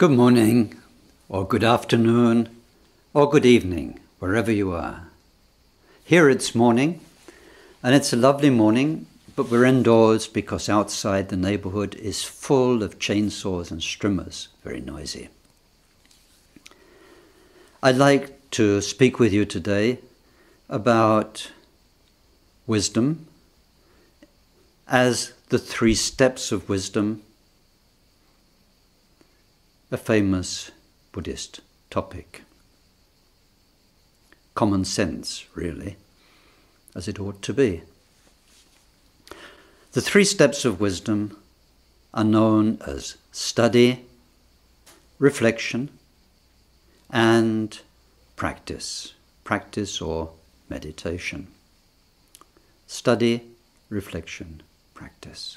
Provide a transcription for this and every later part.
Good morning, or good afternoon, or good evening, wherever you are. Here it's morning, and it's a lovely morning, but we're indoors because outside the neighborhood is full of chainsaws and strimmers, very noisy. I'd like to speak with you today about wisdom as the 3 steps of wisdom, a famous Buddhist topic. Common sense, really, as it ought to be. The 3 steps of wisdom are known as study, reflection, and practice or meditation. Study, reflection, practice.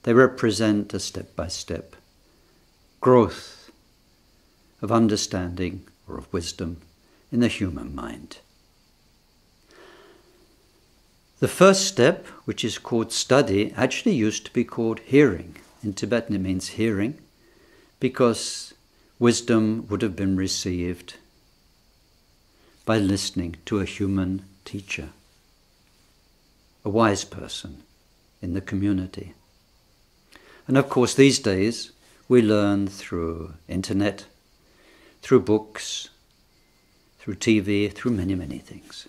They represent a step-by-step growth of understanding or of wisdom in the human mind. The first step, which is called study, actually used to be called hearing. In Tibetan it means hearing, because wisdom would have been received by listening to a human teacher, a wise person in the community. And of course these days we learn through internet, through books, through TV, through many, many things.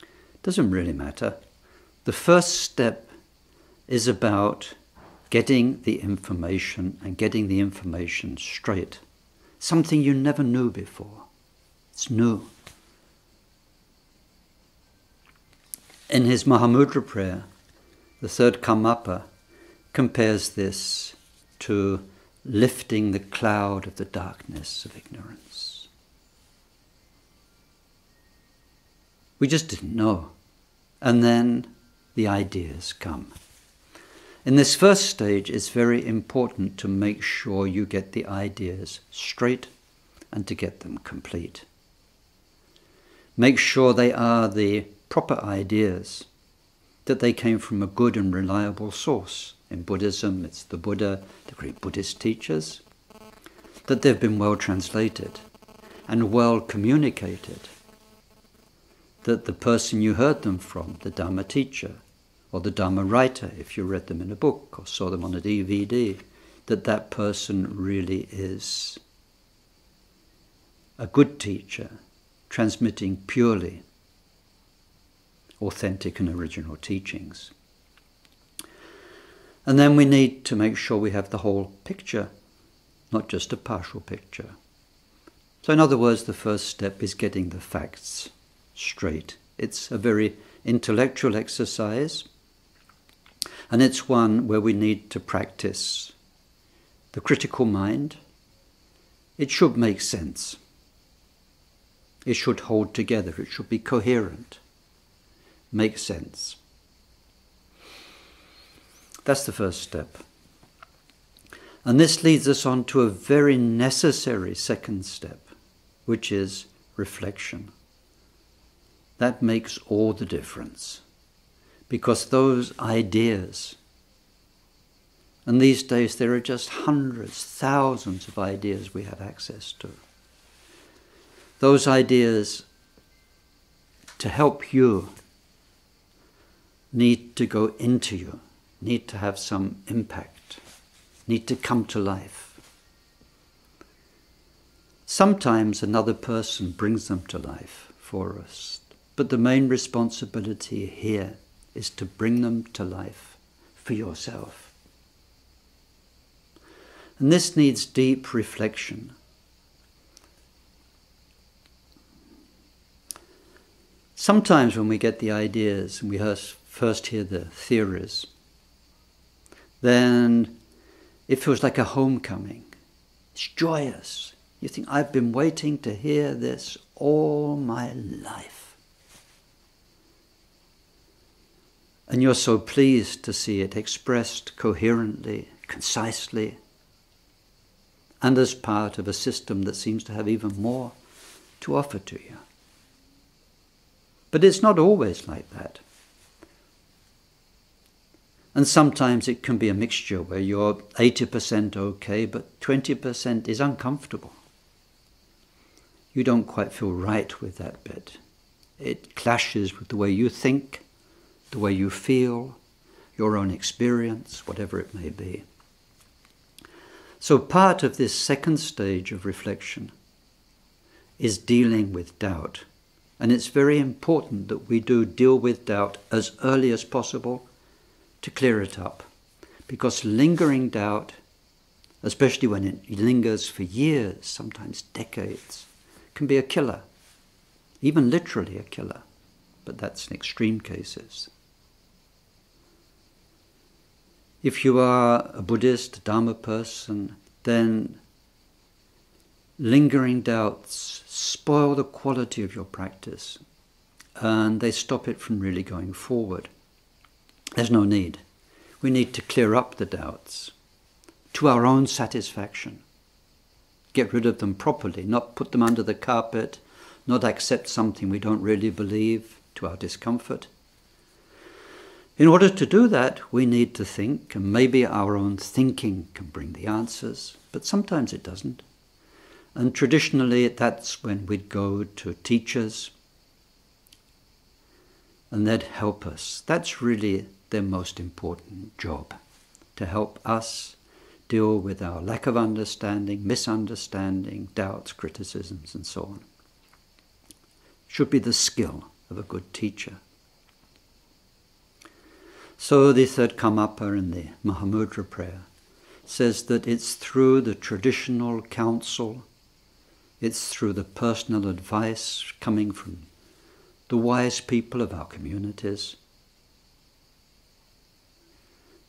It doesn't really matter. The first step is about getting the information and getting the information straight. Something you never knew before. It's new. In his Mahamudra prayer, the third Karmapa compares this to lifting the cloud of the darkness of ignorance. We just didn't know. And then the ideas come. In this first stage, it's very important to make sure you get the ideas straight and to get them complete. Make sure they are the proper ideas, that they came from a good and reliable source. In Buddhism, it's the Buddha, the great Buddhist teachers, that they've been well translated and well communicated, that the person you heard them from, the Dharma teacher, or the Dharma writer, if you read them in a book or saw them on a DVD, that that person really is a good teacher, transmitting purely authentic and original teachings. And then we need to make sure we have the whole picture, not just a partial picture. So in other words, the first step is getting the facts straight. It's a very intellectual exercise, and it's one where we need to practice the critical mind. It should make sense. It should hold together. It should be coherent. Make sense. That's the first step. And this leads us on to a very necessary second step, which is reflection. That makes all the difference, because those ideas, and these days there are just hundreds, thousands of ideas we have access to. Those ideas, to help you, need to go into you, need to have some impact, need to come to life. Sometimes another person brings them to life for us, but the main responsibility here is to bring them to life for yourself. And this needs deep reflection. Sometimes when we get the ideas and we first hear the theories, then it feels like a homecoming. It's joyous. You think, I've been waiting to hear this all my life. And you're so pleased to see it expressed coherently, concisely, and as part of a system that seems to have even more to offer to you. But it's not always like that. And sometimes it can be a mixture where you're 80% okay, but 20% is uncomfortable. You don't quite feel right with that bit. It clashes with the way you think, the way you feel, your own experience, whatever it may be. So part of this second stage of reflection is dealing with doubt. And it's very important that we do deal with doubt as early as possible to clear it up. Because lingering doubt, especially when it lingers for years, sometimes decades, can be a killer. Even literally a killer. But that's in extreme cases. If you are a Buddhist, a Dharma person, then lingering doubts spoil the quality of your practice and they stop it from really going forward. There's no need. We need to clear up the doubts to our own satisfaction. Get rid of them properly, not put them under the carpet, not accept something we don't really believe to our discomfort. In order to do that, we need to think, and maybe our own thinking can bring the answers, but sometimes it doesn't. And traditionally, that's when we'd go to teachers, and they'd help us. That's really their most important job, to help us deal with our lack of understanding, misunderstanding, doubts, criticisms, and so on. Should be the skill of a good teacher. So the third Karmapa in the Mahamudra prayer says that it's through the traditional counsel, it's through the personal advice coming from the wise people of our communities,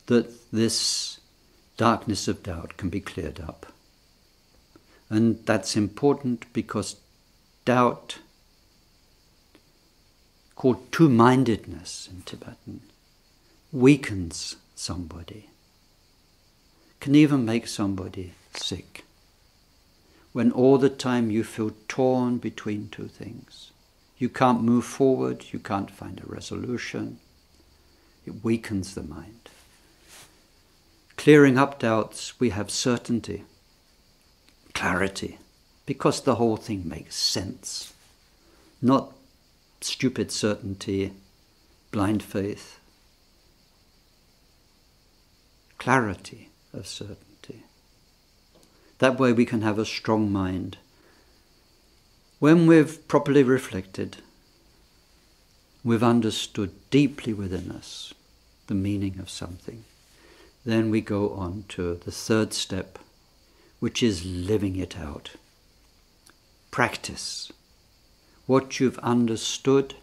that this darkness of doubt can be cleared up. And that's important because doubt, called two-mindedness in Tibetan, weakens somebody, can even make somebody sick. When all the time you feel torn between two things. You can't move forward, you can't find a resolution. It weakens the mind. Clearing up doubts, we have certainty, clarity, because the whole thing makes sense. Not stupid certainty, blind faith. Clarity of certainty. That way we can have a strong mind. When we've properly reflected, we've understood deeply within us the meaning of something, then we go on to the third step, which is living it out. Practice. What you've understood,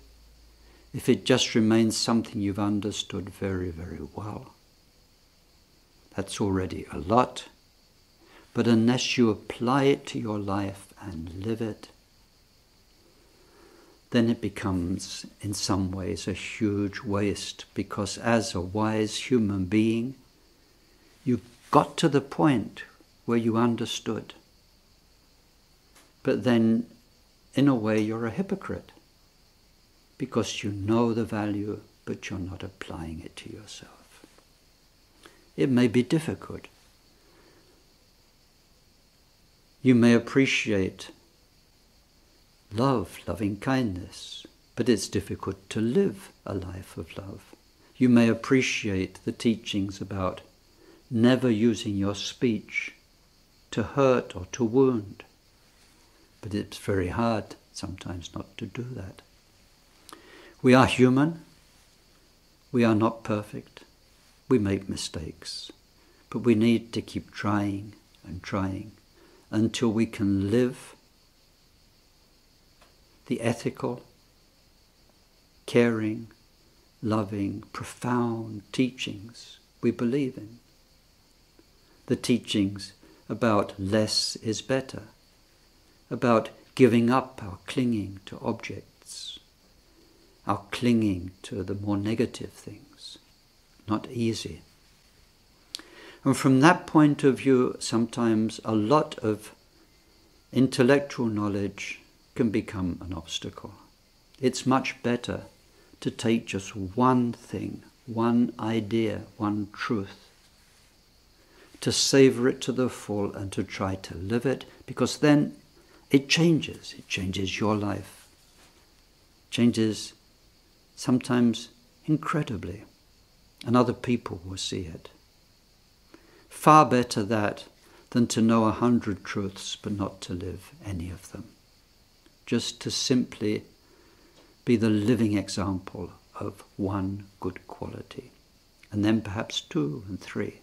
if it just remains something you've understood very, very well, that's already a lot. But unless you apply it to your life and live it, then it becomes, in some ways, a huge waste. Because as a wise human being, you got to the point where you understood. But then, in a way, you're a hypocrite. Because you know the value, but you're not applying it to yourself. It may be difficult. You may appreciate love, loving kindness, but it's difficult to live a life of love. You may appreciate the teachings about never using your speech to hurt or to wound, but it's very hard sometimes not to do that. We are human. We are not perfect. We make mistakes, but we need to keep trying and trying until we can live the ethical, caring, loving, profound teachings we believe in. The teachings about less is better, about giving up our clinging to objects, our clinging to the more negative things. Not easy. And from that point of view, sometimes a lot of intellectual knowledge can become an obstacle. It's much better to take just one thing, one idea, one truth, to savor it to the full and to try to live it, because then it changes. It changes your life. Changes sometimes incredibly, and other people will see it. Far better that than to know 100 truths but not to live any of them. Just to simply be the living example of one good quality, and then perhaps 2 and 3.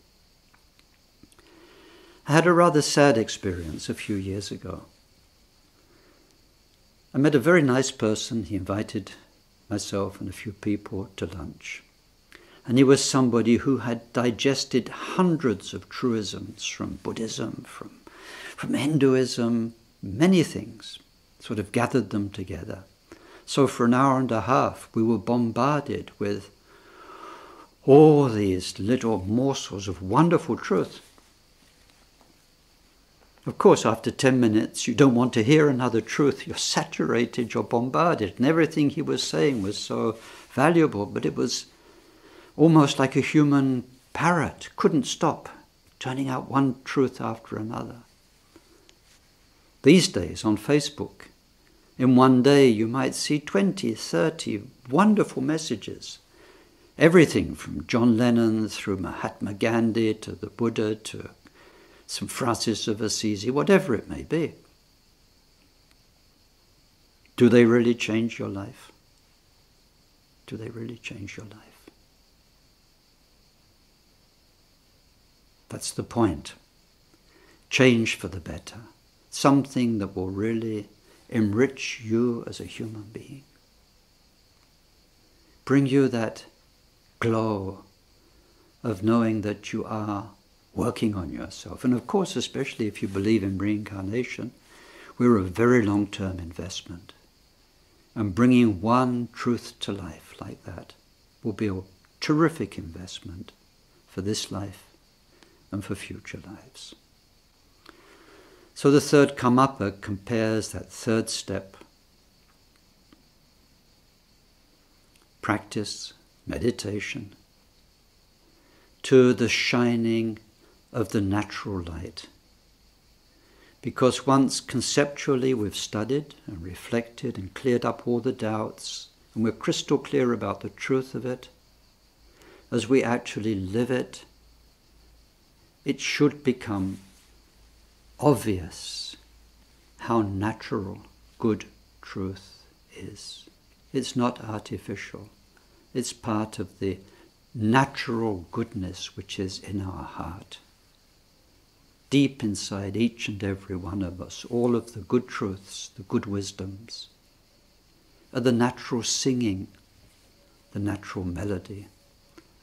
I had a rather sad experience a few years ago. I met a very nice person. He invited myself and a few people to lunch. And he was somebody who had digested hundreds of truisms from Buddhism, from Hinduism, many things, sort of gathered them together. So for an hour and a half, we were bombarded with all these little morsels of wonderful truth. Of course, after 10 minutes, you don't want to hear another truth. You're saturated, you're bombarded. And everything he was saying was so valuable, but it was almost like a human parrot, couldn't stop, turning out one truth after another. These days on Facebook, in one day you might see 20, 30 wonderful messages. Everything from John Lennon through Mahatma Gandhi to the Buddha to St. Francis of Assisi, whatever it may be. Do they really change your life? Do they really change your life? That's the point. Change for the better. Something that will really enrich you as a human being. Bring you that glow of knowing that you are working on yourself. And of course, especially if you believe in reincarnation, we're a very long-term investment. And bringing one truth to life like that will be a terrific investment for this life and for future lives. So the third Karmapa compares that third step, practice, meditation, to the shining of the natural light. Because once conceptually we've studied and reflected and cleared up all the doubts, and we're crystal clear about the truth of it, as we actually live it, it should become obvious how natural good truth is. It's not artificial. It's part of the natural goodness which is in our heart. Deep inside each and every one of us, all of the good truths, the good wisdoms, are the natural singing, the natural melody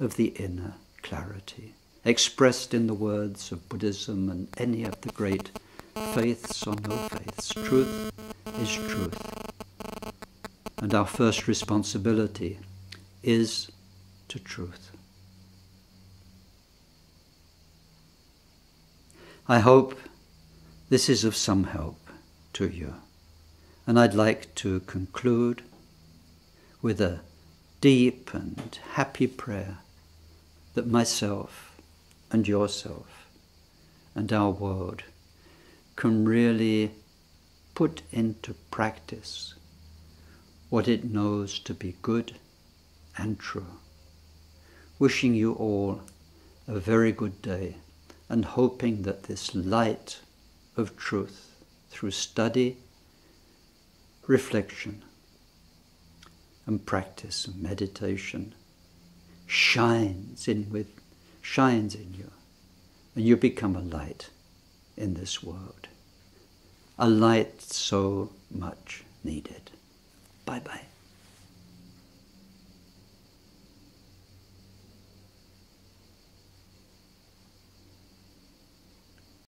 of the inner clarity, expressed in the words of Buddhism and any of the great faiths or no faiths. Truth is truth. And our first responsibility is to truth. I hope this is of some help to you. And I'd like to conclude with a deep and happy prayer that myself and yourself and our world can really put into practice what it knows to be good and true. Wishing you all a very good day and hoping that this light of truth through study, reflection and practice and meditation shines in you, and you become a light in this world. A light so much needed. Bye-bye.